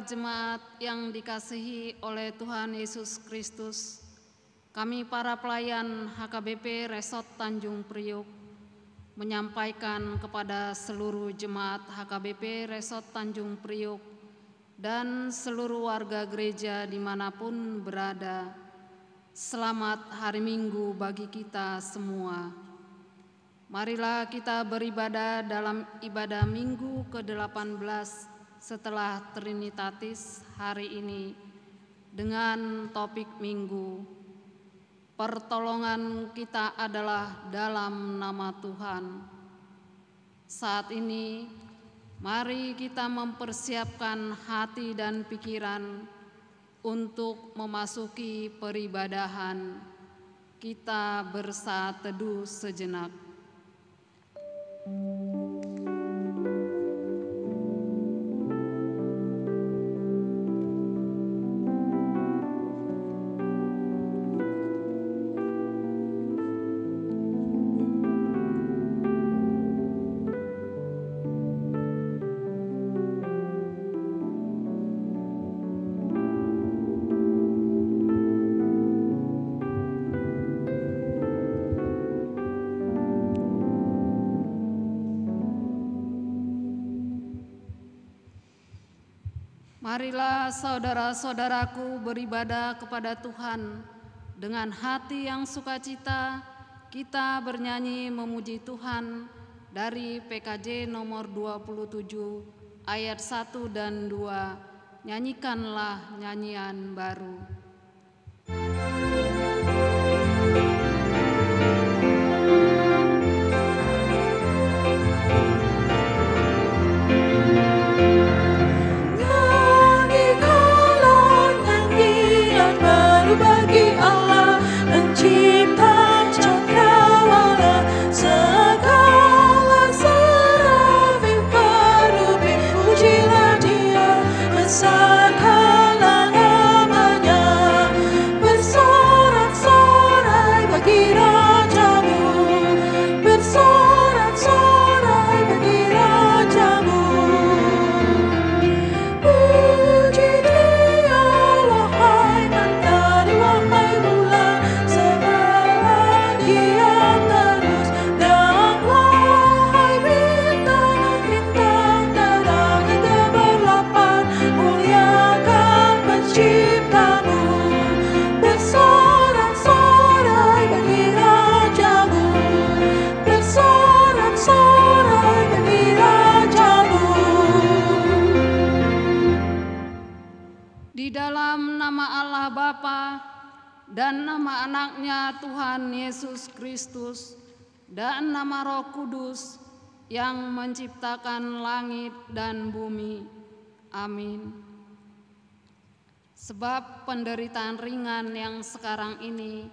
jemaat yang dikasihi oleh Tuhan Yesus Kristus, kami para pelayan HKBP Resort Tanjung Priok menyampaikan kepada seluruh jemaat HKBP Resort Tanjung Priok dan seluruh warga gereja dimanapun berada, selamat hari Minggu bagi kita semua. Marilah kita beribadah dalam ibadah Minggu ke-18 setelah Trinitatis hari ini dengan topik Minggu, pertolongan kita adalah dalam nama Tuhan. Saat ini, mari kita mempersiapkan hati dan pikiran untuk memasuki peribadahan. Kita bersaat teduh sejenak. Marilah saudara-saudaraku beribadah kepada Tuhan dengan hati yang sukacita. Kita bernyanyi memuji Tuhan dari PKJ nomor 27 ayat 1 dan 2. Nyanyikanlah nyanyian baru. Dan nama anaknya Tuhan Yesus Kristus dan nama Roh Kudus yang menciptakan langit dan bumi. Amin. Sebab penderitaan ringan yang sekarang ini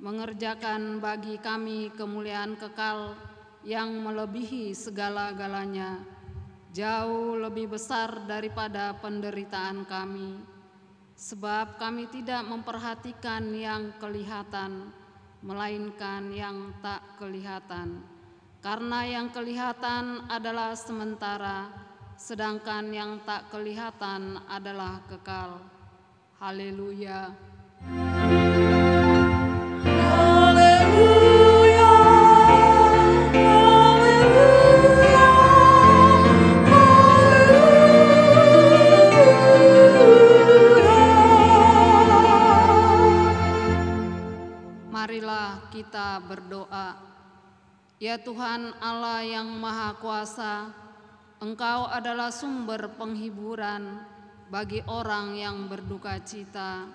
mengerjakan bagi kami kemuliaan kekal yang melebihi segala-galanya, jauh lebih besar daripada penderitaan kami. Sebab kami tidak memperhatikan yang kelihatan, melainkan yang tak kelihatan. Karena yang kelihatan adalah sementara, sedangkan yang tak kelihatan adalah kekal. Haleluya. Marilah kita berdoa. Ya Tuhan Allah yang Maha Kuasa, Engkau adalah sumber penghiburan bagi orang yang berduka cita,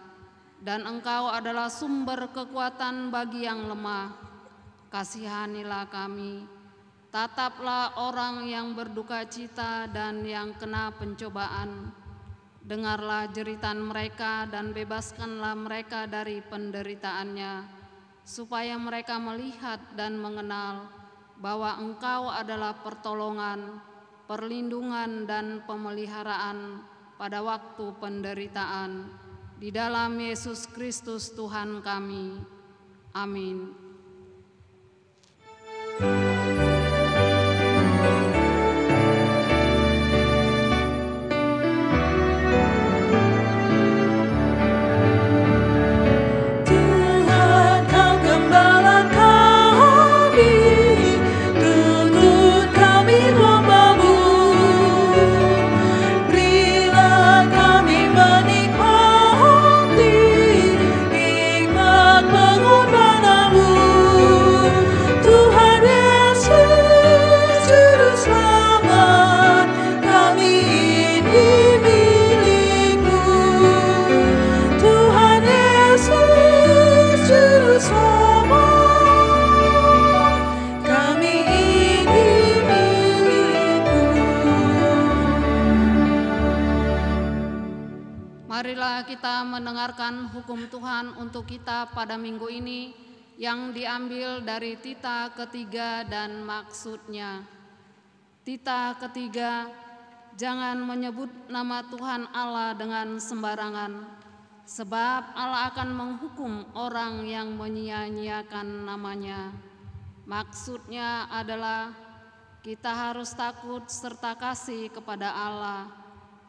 dan Engkau adalah sumber kekuatan bagi yang lemah. Kasihanilah kami, tataplah orang yang berduka cita dan yang kena pencobaan. Dengarlah jeritan mereka dan bebaskanlah mereka dari penderitaannya, supaya mereka melihat dan mengenal bahwa Engkau adalah pertolongan, perlindungan, dan pemeliharaan pada waktu penderitaan. Di dalam Yesus Kristus Tuhan kami. Amin. Marilah kita mendengarkan hukum Tuhan untuk kita pada minggu ini yang diambil dari tita ketiga dan maksudnya. Tita ketiga, jangan menyebut nama Tuhan Allah dengan sembarangan, sebab Allah akan menghukum orang yang menyia-nyiakan namanya. Maksudnya adalah kita harus takut serta kasih kepada Allah.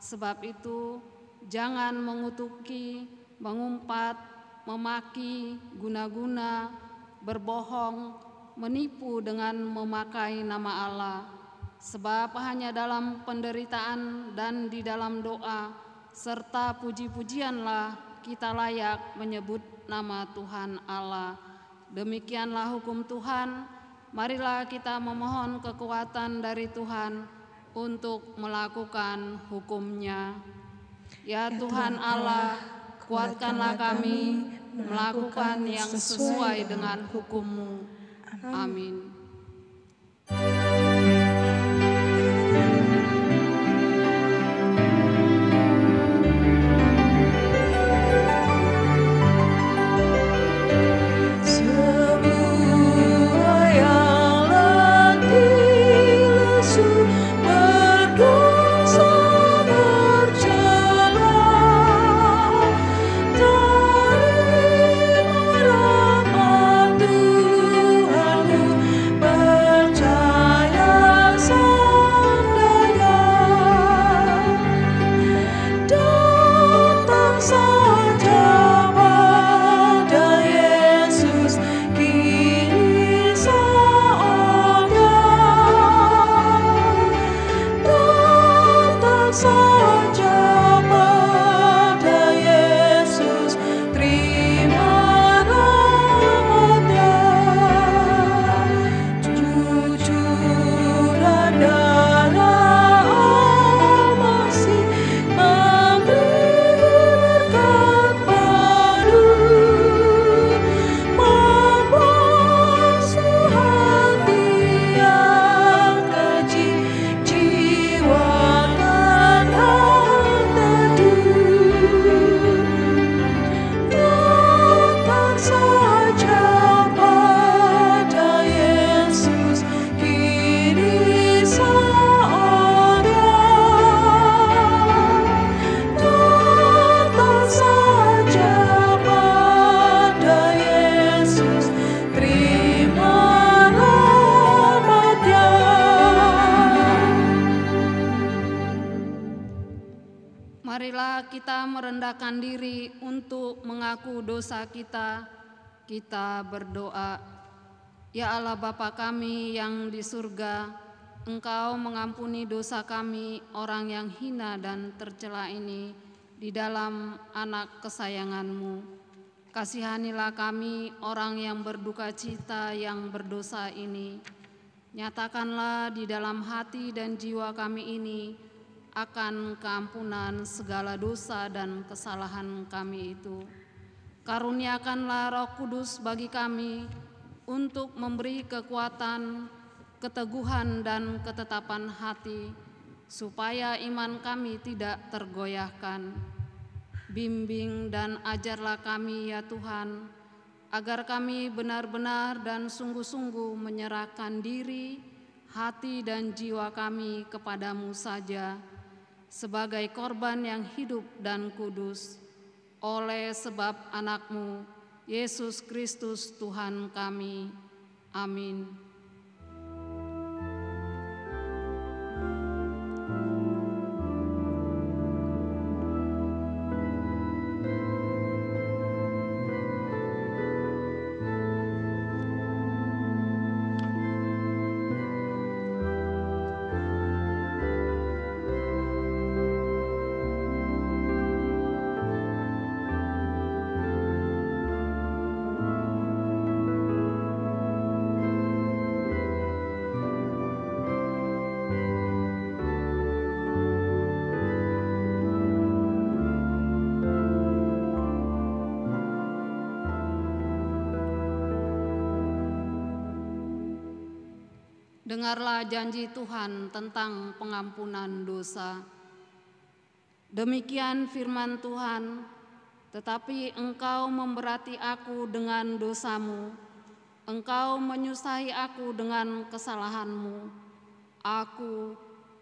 Sebab itu, jangan mengutuki, mengumpat, memaki, guna-guna, berbohong, menipu dengan memakai nama Allah. Sebab hanya dalam penderitaan dan di dalam doa serta puji-pujianlah kita layak menyebut nama Tuhan Allah. Demikianlah hukum Tuhan. Marilah kita memohon kekuatan dari Tuhan untuk melakukan hukum-Nya. Ya Tuhan Allah, kuatkanlah kami melakukan yang sesuai dengan hukum-Mu. Amin. Marilah kita merendahkan diri untuk mengaku dosa kita. Kita berdoa. Ya Allah Bapa kami yang di surga, Engkau mengampuni dosa kami orang yang hina dan tercela ini di dalam anak kesayangan-Mu. Kasihanilah kami orang yang berduka cita yang berdosa ini. Nyatakanlah di dalam hati dan jiwa kami ini akan keampunan segala dosa dan kesalahan kami itu. Karuniakanlah Roh Kudus bagi kami untuk memberi kekuatan, keteguhan dan ketetapan hati, supaya iman kami tidak tergoyahkan. Bimbing dan ajarlah kami ya Tuhan, agar kami benar-benar dan sungguh-sungguh menyerahkan diri, hati dan jiwa kami kepadamu saja, sebagai korban yang hidup dan kudus, oleh sebab anak-Mu, Yesus Kristus Tuhan kami. Amin. Dengarlah janji Tuhan tentang pengampunan dosa. Demikian firman Tuhan, tetapi engkau memberati aku dengan dosamu, engkau menyusahi aku dengan kesalahanmu.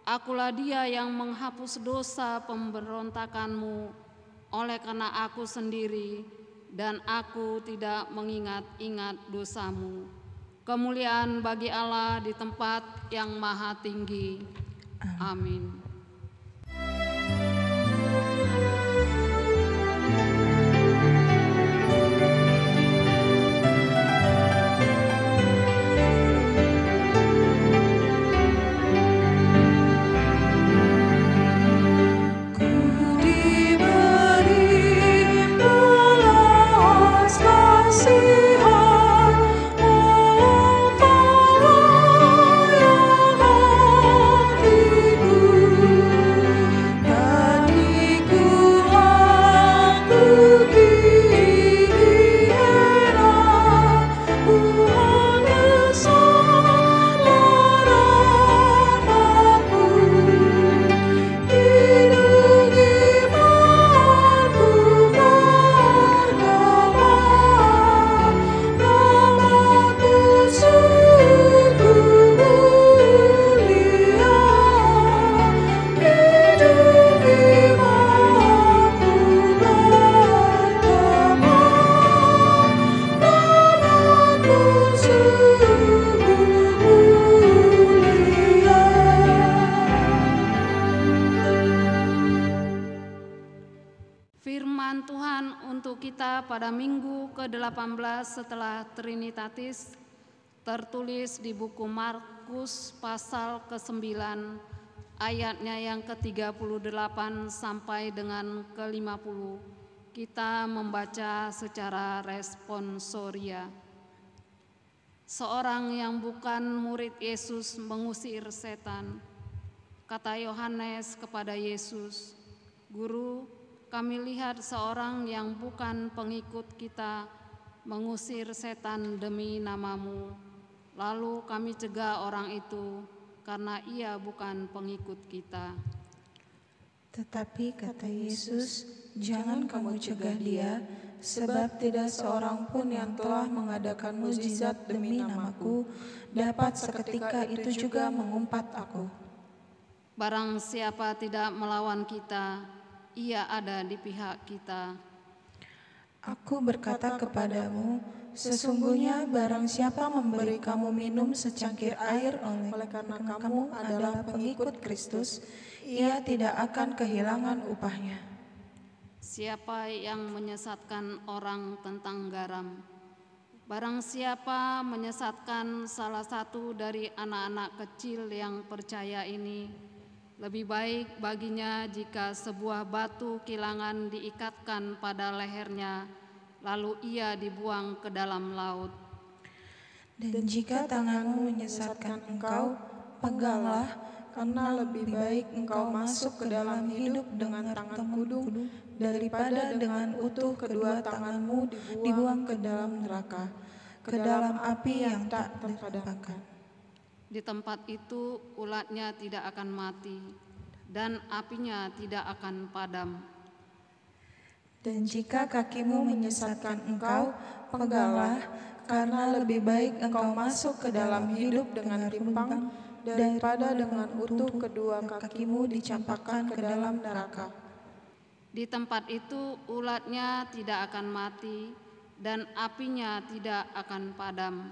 Akulah dia yang menghapus dosa pemberontakanmu oleh karena aku sendiri, dan aku tidak mengingat-ingat dosamu. Kemuliaan bagi Allah di tempat yang maha tinggi. Amin. Firman Tuhan untuk kita pada minggu ke-18 setelah Trinitatis tertulis di buku Markus pasal ke-9 ayatnya yang ke-38 sampai dengan ke-50. Kita membaca secara responsoria. Seorang yang bukan murid Yesus mengusir setan. Kata Yohanes kepada Yesus, "Guru, kami lihat seorang yang bukan pengikut kita mengusir setan demi namamu. Lalu kami cegah orang itu karena ia bukan pengikut kita." Tetapi kata Yesus, "Jangan kamu cegah dia, sebab tidak seorang pun yang telah mengadakan mukjizat demi namaku dapat seketika itu juga mengumpat aku." Barang siapa tidak melawan kita, ia ada di pihak kita. Aku berkata kepadamu, sesungguhnya barang siapa memberi kamu minum secangkir air oleh karena kamu adalah pengikut Kristus, ia tidak akan kehilangan upahnya. Siapa yang menyesatkan orang tentang garam? Barang siapa menyesatkan salah satu dari anak-anak kecil yang percaya ini, lebih baik baginya jika sebuah batu kilangan diikatkan pada lehernya, lalu ia dibuang ke dalam laut. Dan jika tanganmu menyesatkan engkau, peganglah, karena lebih baik engkau masuk ke dalam hidup dengan tangan kudung daripada dengan utuh kedua tanganmu dibuang ke dalam neraka, ke dalam api yang tak terpadamkan. Di tempat itu ulatnya tidak akan mati, dan apinya tidak akan padam. Dan jika kakimu menyesatkan engkau, peganglah, karena lebih baik engkau masuk ke dalam hidup dengan timpang, daripada dengan utuh kedua kakimu dicampakkan ke dalam neraka. Di tempat itu ulatnya tidak akan mati, dan apinya tidak akan padam.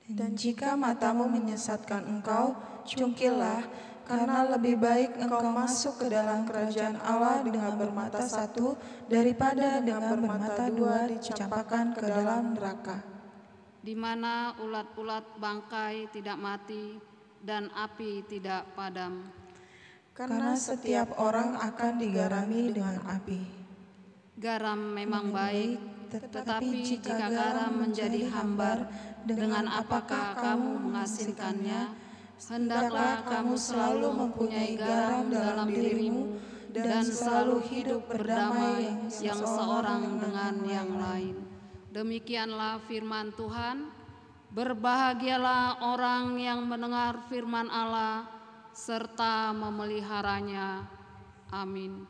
Dan jika matamu menyesatkan engkau, cungkillah, karena lebih baik engkau masuk ke dalam kerajaan Allah dengan bermata satu daripada dengan bermata dua dicampakkan ke dalam neraka, di mana ulat-ulat bangkai tidak mati dan api tidak padam. Karena setiap orang akan digarami dengan api. Garam memang baik, tetapi jika garam menjadi hambar, dengan apakah kamu mengasinkannya? Hendaklah kamu selalu mempunyai garam dalam dirimu dan selalu hidup berdamai yang seorang dengan yang lain. Demikianlah firman Tuhan. Berbahagialah orang yang mendengar firman Allah serta memeliharanya. Amin.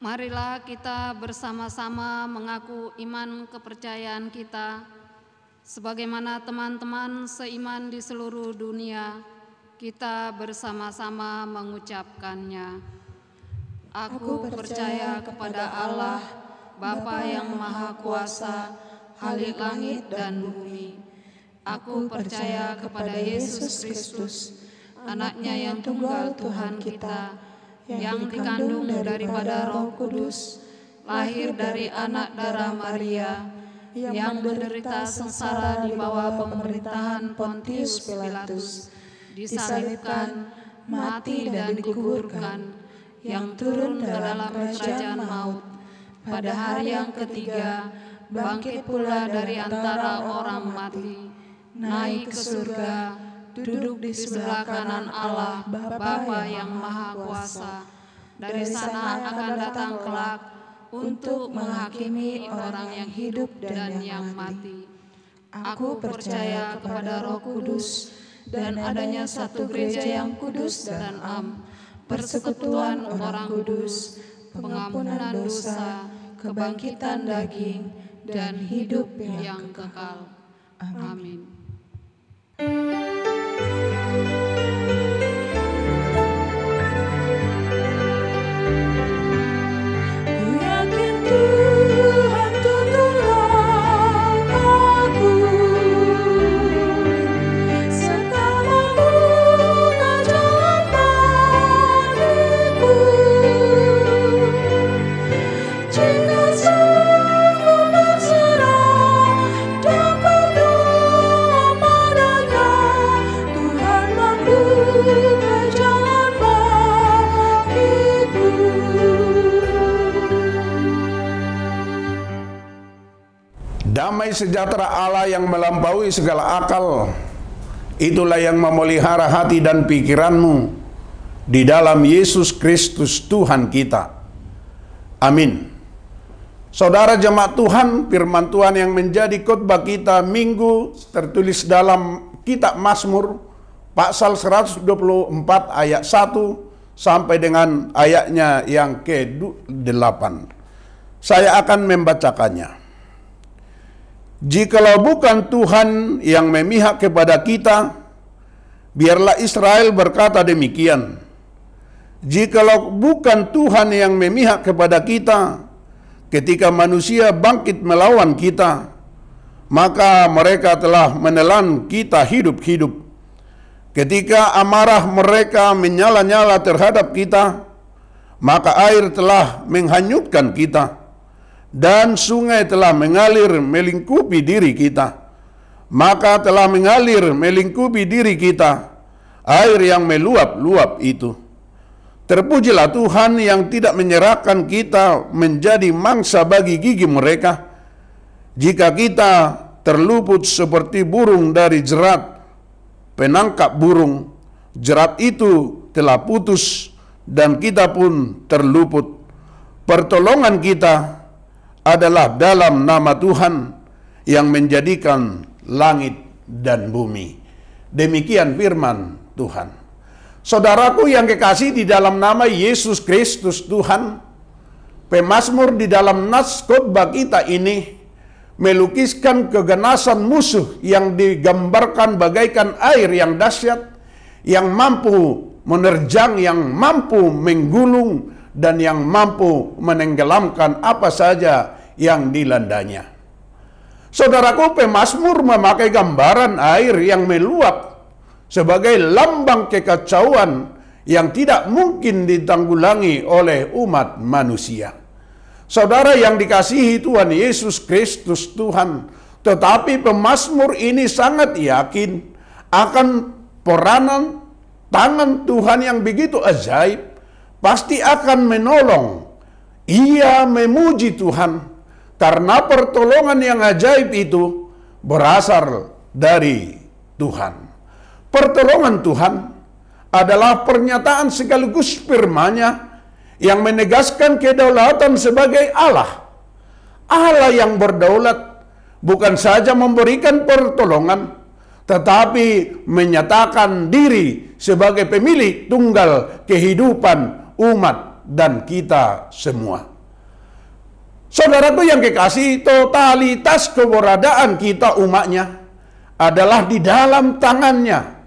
Marilah kita bersama-sama mengaku iman kepercayaan kita, sebagaimana teman-teman seiman di seluruh dunia, kita bersama-sama mengucapkannya. Aku percaya kepada Allah, Bapa yang Maha Kuasa, Khalik langit dan bumi. Aku percaya kepada Yesus Kristus, Anaknya yang tunggal Tuhan kita, yang dikandung daripada Roh Kudus, lahir dari anak darah Maria, yang menderita sengsara di bawah pemerintahan Pontius Pilatus, disalibkan, mati dan dikuburkan, yang turun ke dalam kerajaan maut, pada hari yang ketiga bangkit pula dari antara orang mati, naik ke surga, duduk di sebelah kanan Allah Bapa yang Maha Kuasa. Dari sana akan datang kelak untuk menghakimi orang yang hidup dan yang mati. Aku percaya kepada Roh Kudus dan adanya satu gereja yang kudus dan am, persekutuan orang kudus, pengampunan dosa, kebangkitan daging, dan hidup yang kekal. Amin. Damai sejahtera Allah yang melampaui segala akal, itulah yang memelihara hati dan pikiranmu di dalam Yesus Kristus Tuhan kita. Amin. Saudara jemaat Tuhan, firman Tuhan yang menjadi khotbah kita minggu tertulis dalam kitab Mazmur pasal 124 ayat 1 sampai dengan ayatnya yang ke-8. Saya akan membacakannya. Jikalau bukan Tuhan yang memihak kepada kita, biarlah Israel berkata demikian. Jikalau bukan Tuhan yang memihak kepada kita, ketika manusia bangkit melawan kita, maka mereka telah menelan kita hidup-hidup. Ketika amarah mereka menyala-nyala terhadap kita, maka air telah menghanyutkan kita, dan sungai telah mengalir melingkupi diri kita. Maka telah mengalir melingkupi diri kita air yang meluap-luap itu. Terpujilah Tuhan yang tidak menyerahkan kita menjadi mangsa bagi gigi mereka. Jika kita terluput seperti burung dari jerat penangkap burung, jerat itu telah putus dan kita pun terluput. Pertolongan kita adalah dalam nama Tuhan yang menjadikan langit dan bumi. Demikian firman Tuhan. Saudaraku yang kekasih di dalam nama Yesus Kristus Tuhan, pemazmur di dalam nas khotbah kita ini melukiskan keganasan musuh yang digambarkan bagaikan air yang dahsyat, yang mampu menerjang, yang mampu menggulung, dan yang mampu menenggelamkan apa saja yang dilandanya. Saudaraku, pemazmur memakai gambaran air yang meluap sebagai lambang kekacauan yang tidak mungkin ditanggulangi oleh umat manusia. Saudara yang dikasihi Tuhan Yesus Kristus Tuhan, tetapi pemazmur ini sangat yakin akan peranan tangan Tuhan yang begitu ajaib, pasti akan menolong. Ia memuji Tuhan karena pertolongan yang ajaib itu berasal dari Tuhan. Pertolongan Tuhan adalah pernyataan sekaligus firman-Nya yang menegaskan kedaulatan sebagai Allah. Allah yang berdaulat bukan saja memberikan pertolongan, tetapi menyatakan diri sebagai pemilik tunggal kehidupan umat dan kita semua. Saudaraku yang kekasih, totalitas keberadaan kita umatnya adalah di dalam tangan-Nya.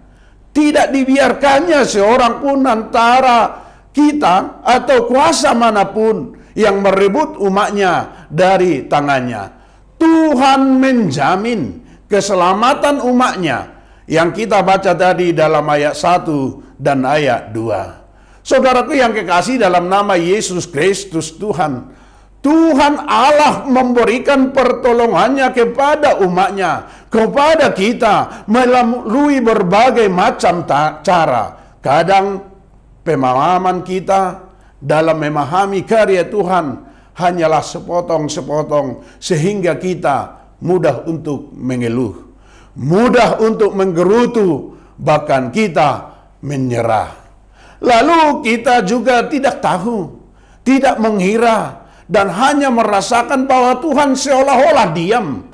Tidak dibiarkannya seorang pun antara kita atau kuasa manapun yang merebut umatnya dari tangannya. Tuhan menjamin keselamatan umatnya yang kita baca tadi dalam ayat 1 dan ayat 2. Saudaraku yang kekasih dalam nama Yesus Kristus Tuhan, Tuhan Allah memberikan pertolongannya kepada umatnya, kepada kita melalui berbagai macam cara. Kadang pemahaman kita dalam memahami karya Tuhan hanyalah sepotong-sepotong sehingga kita mudah untuk mengeluh, mudah untuk menggerutu, bahkan kita menyerah. Lalu kita juga tidak tahu, tidak mengira, dan hanya merasakan bahwa Tuhan seolah-olah diam,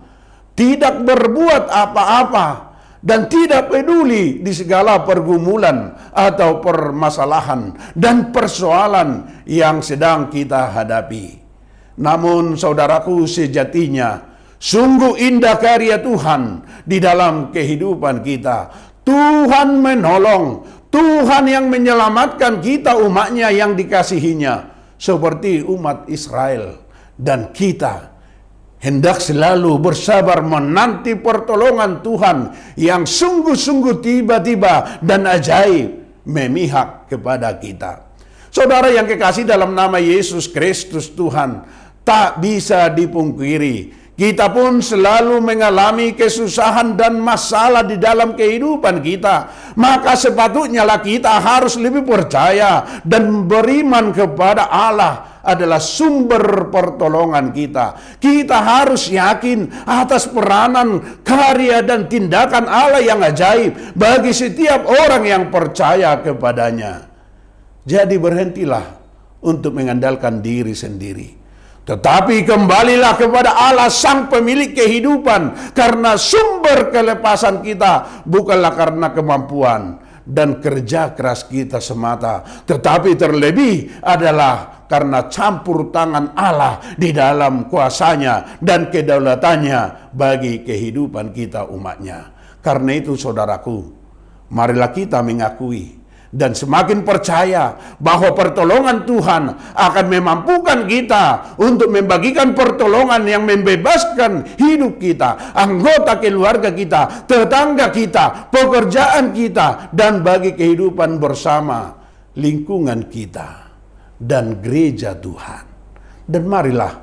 tidak berbuat apa-apa, dan tidak peduli di segala pergumulan atau permasalahan dan persoalan yang sedang kita hadapi. Namun saudaraku, sejatinya sungguh indah karya Tuhan di dalam kehidupan kita. Tuhan menolong, Tuhan yang menyelamatkan kita umatnya yang dikasihinya, seperti umat Israel, dan kita hendak selalu bersabar menanti pertolongan Tuhan yang sungguh-sungguh tiba-tiba dan ajaib memihak kepada kita. Saudara yang kekasih dalam nama Yesus Kristus Tuhan, tak bisa dipungkiri, kita pun selalu mengalami kesusahan dan masalah di dalam kehidupan kita. Maka sepatutnya kita harus lebih percaya dan beriman kepada Allah adalah sumber pertolongan kita. Kita harus yakin atas peranan, karya, dan tindakan Allah yang ajaib bagi setiap orang yang percaya kepadanya. Jadi berhentilah untuk mengandalkan diri sendiri, tetapi kembalilah kepada Allah sang pemilik kehidupan, karena sumber kelepasan kita bukanlah karena kemampuan dan kerja keras kita semata, tetapi terlebih adalah karena campur tangan Allah di dalam kuasanya dan kedaulatannya bagi kehidupan kita umatnya. Karena itu saudaraku, marilah kita mengakui dan semakin percaya bahwa pertolongan Tuhan akan memampukan kita untuk membagikan pertolongan yang membebaskan hidup kita, anggota keluarga kita, tetangga kita, pekerjaan kita, dan bagi kehidupan bersama lingkungan kita dan gereja Tuhan. Dan marilah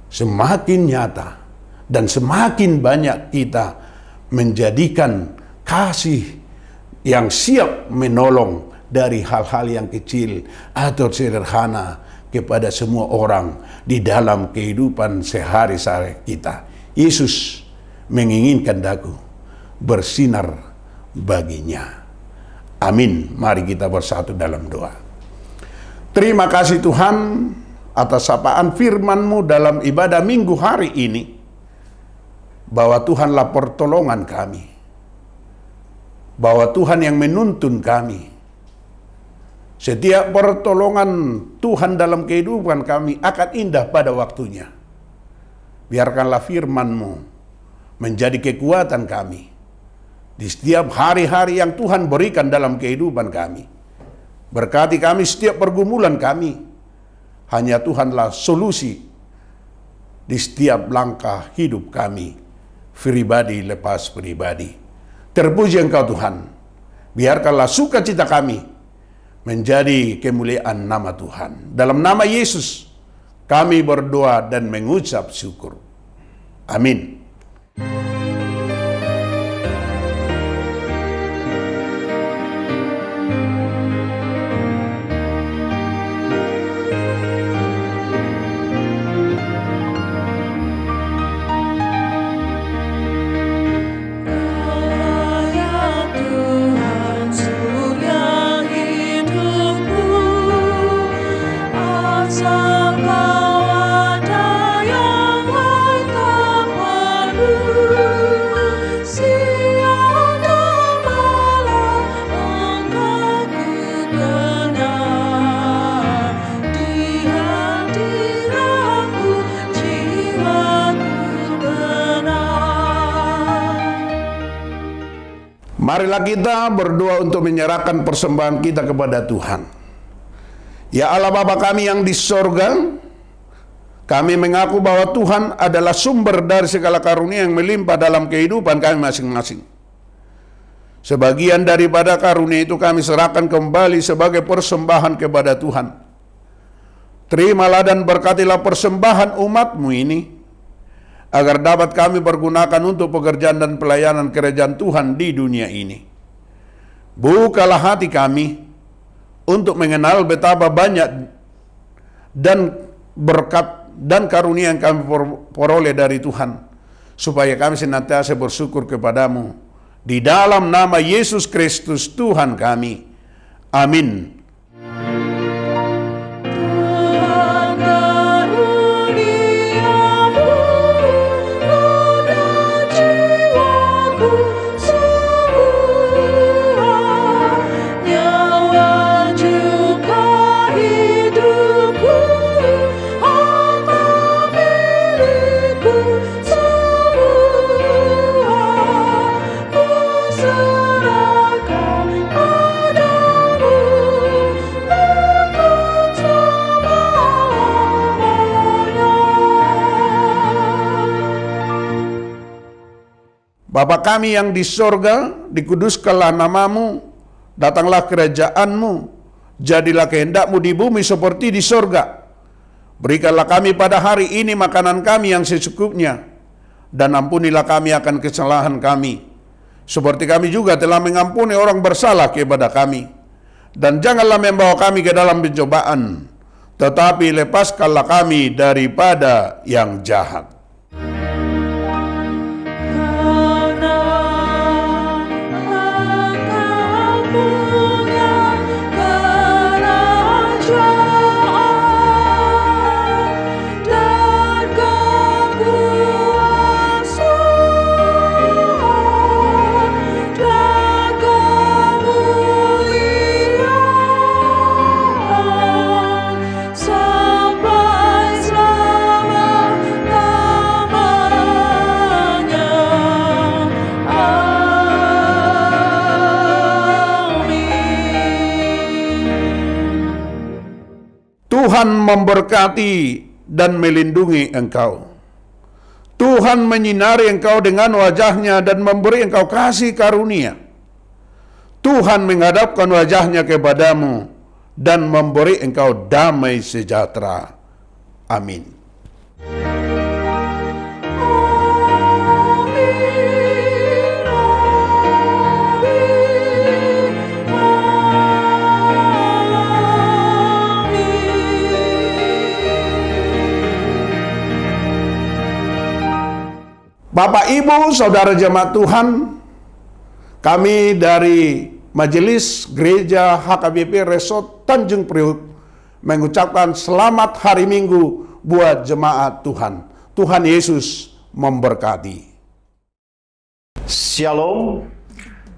semakin nyata dan semakin banyak kita menjadikan kasih yang siap menolong dari hal-hal yang kecil atau sederhana kepada semua orang di dalam kehidupan sehari-hari kita. Yesus menginginkan daku bersinar baginya. Amin. Mari kita bersatu dalam doa. Terima kasih Tuhan atas sapaan firman-Mu dalam ibadah minggu hari ini, bahwa Tuhanlah pertolongan kami, bahwa Tuhan yang menuntun kami. Setiap pertolongan Tuhan dalam kehidupan kami akan indah pada waktunya. Biarkanlah firman-Mu menjadi kekuatan kami di setiap hari-hari yang Tuhan berikan dalam kehidupan kami. Berkati kami setiap pergumulan kami. Hanya Tuhanlah solusi di setiap langkah hidup kami, pribadi lepas pribadi. Terpuji Engkau Tuhan. Biarkanlah sukacita kami menjadi kemuliaan nama Tuhan. Dalam nama Yesus kami berdoa dan mengucap syukur. Amin. Marilah kita berdoa untuk menyerahkan persembahan kita kepada Tuhan. Ya Allah Bapa kami yang di sorga, kami mengaku bahwa Tuhan adalah sumber dari segala karunia yang melimpah dalam kehidupan kami masing-masing. Sebagian daripada karunia itu kami serahkan kembali sebagai persembahan kepada Tuhan. Terimalah dan berkatilah persembahan umat-Mu ini, agar dapat kami pergunakan untuk pekerjaan dan pelayanan kerajaan Tuhan di dunia ini. Bukalah hati kami untuk mengenal betapa banyak dan berkat dan karunia yang kami peroleh dari Tuhan, supaya kami senantiasa bersyukur kepadamu. Di dalam nama Yesus Kristus Tuhan kami. Amin. Bapa kami yang di sorga, dikuduskanlah namamu, datanglah kerajaan-Mu, jadilah kehendak-Mu di bumi seperti di sorga. Berikanlah kami pada hari ini makanan kami yang secukupnya, dan ampunilah kami akan kesalahan kami, seperti kami juga telah mengampuni orang bersalah kepada kami. Dan janganlah membawa kami ke dalam pencobaan, tetapi lepaskanlah kami daripada yang jahat. Sampai selama Tuhan memberkati dan melindungi engkau. Tuhan menyinari engkau dengan wajah-Nya dan memberi engkau kasih karunia. Tuhan menghadapkan wajah-Nya kepadamu dan memberi engkau damai sejahtera. Amin. Bapak, Ibu, Saudara jemaat Tuhan, kami dari Majelis Gereja HKBP Resort Tanjung Priok mengucapkan selamat hari Minggu buat jemaat Tuhan. Tuhan Yesus memberkati. Shalom,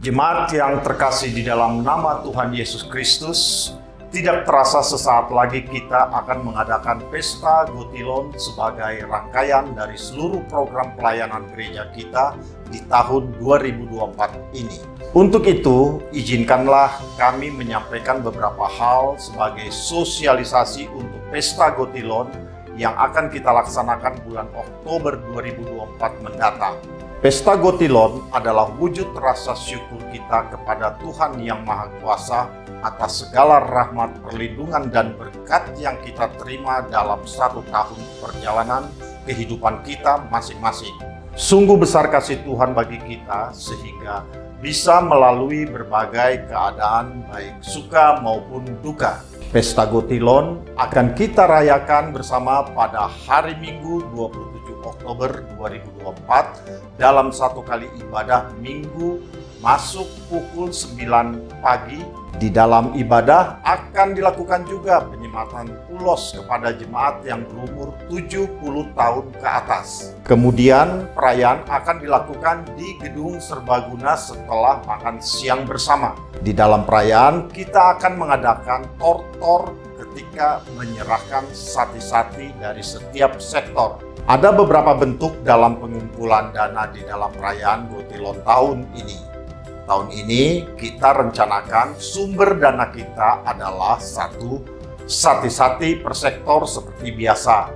jemaat yang terkasih di dalam nama Tuhan Yesus Kristus. Tidak terasa sesaat lagi kita akan mengadakan Pesta Gotilon sebagai rangkaian dari seluruh program pelayanan gereja kita di tahun 2024 ini. Untuk itu, izinkanlah kami menyampaikan beberapa hal sebagai sosialisasi untuk Pesta Gotilon yang akan kita laksanakan bulan Oktober 2024 mendatang. Pesta Gotilon adalah wujud rasa syukur kita kepada Tuhan Yang Maha Kuasa atas segala rahmat, perlindungan, dan berkat yang kita terima dalam 1 tahun perjalanan kehidupan kita masing-masing. Sungguh besar kasih Tuhan bagi kita sehingga bisa melalui berbagai keadaan baik suka maupun duka. Pesta Gotilon akan kita rayakan bersama pada hari Minggu 27 Oktober 2024 dalam satu kali ibadah Minggu masuk pukul 9 pagi. Di dalam ibadah akan dilakukan juga penyematan ulos kepada jemaat yang berumur 70 tahun ke atas. Kemudian perayaan akan dilakukan di Gedung Serbaguna setelah makan siang bersama. Di dalam perayaan kita akan mengadakan tortor ketika menyerahkan sati-sati dari setiap sektor. Ada beberapa bentuk dalam pengumpulan dana di dalam perayaan Gotilon tahun ini. Tahun ini kita rencanakan sumber dana kita adalah 1. Sati-sati per sektor seperti biasa.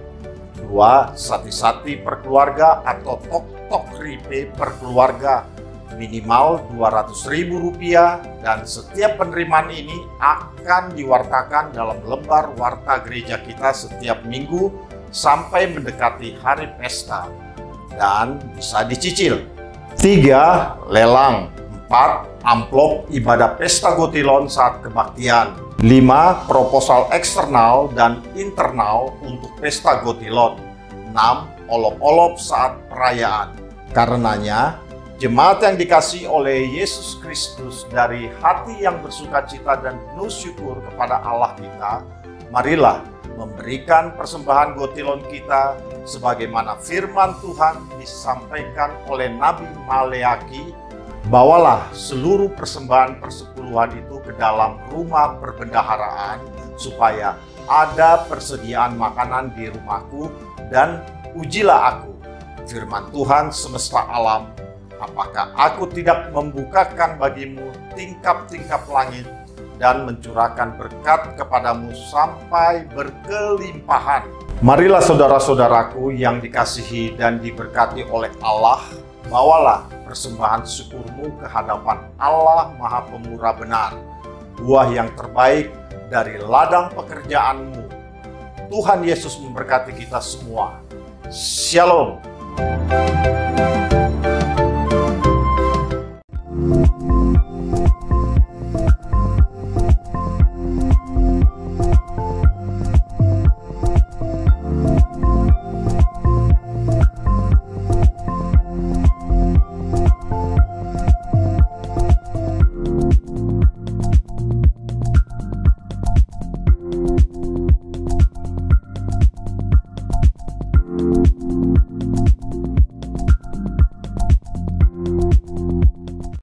2. Sati-sati per keluarga atau tok-tok ripe per keluarga minimal Rp200.000 dan setiap penerimaan ini akan diwartakan dalam lembar warta gereja kita setiap minggu sampai mendekati hari pesta dan bisa dicicil. 3. Lelang. 4. Amplop ibadah Pesta Gotilon saat kebaktian. 5. Proposal eksternal dan internal untuk Pesta Gotilon. 6. Olop-olop saat perayaan. Karenanya, jemaat yang dikasihi oleh Yesus Kristus dari hati yang bersukacita dan penuh syukur kepada Allah kita, marilah memberikan persembahan Gotilon kita sebagaimana firman Tuhan disampaikan oleh Nabi Maleaki. Bawalah seluruh persembahan persepuluhan itu ke dalam rumah perbendaharaan supaya ada persediaan makanan di rumahku dan ujilah aku, firman Tuhan semesta alam, apakah aku tidak membukakan bagimu tingkap-tingkap langit dan mencurahkan berkat kepadamu sampai berkelimpahan. Marilah saudara-saudaraku yang dikasihi dan diberkati oleh Allah, bawalah persembahan syukurmu ke hadapan Allah Maha Pemurah benar, buah yang terbaik dari ladang pekerjaanmu. Tuhan Yesus memberkati kita semua. Shalom.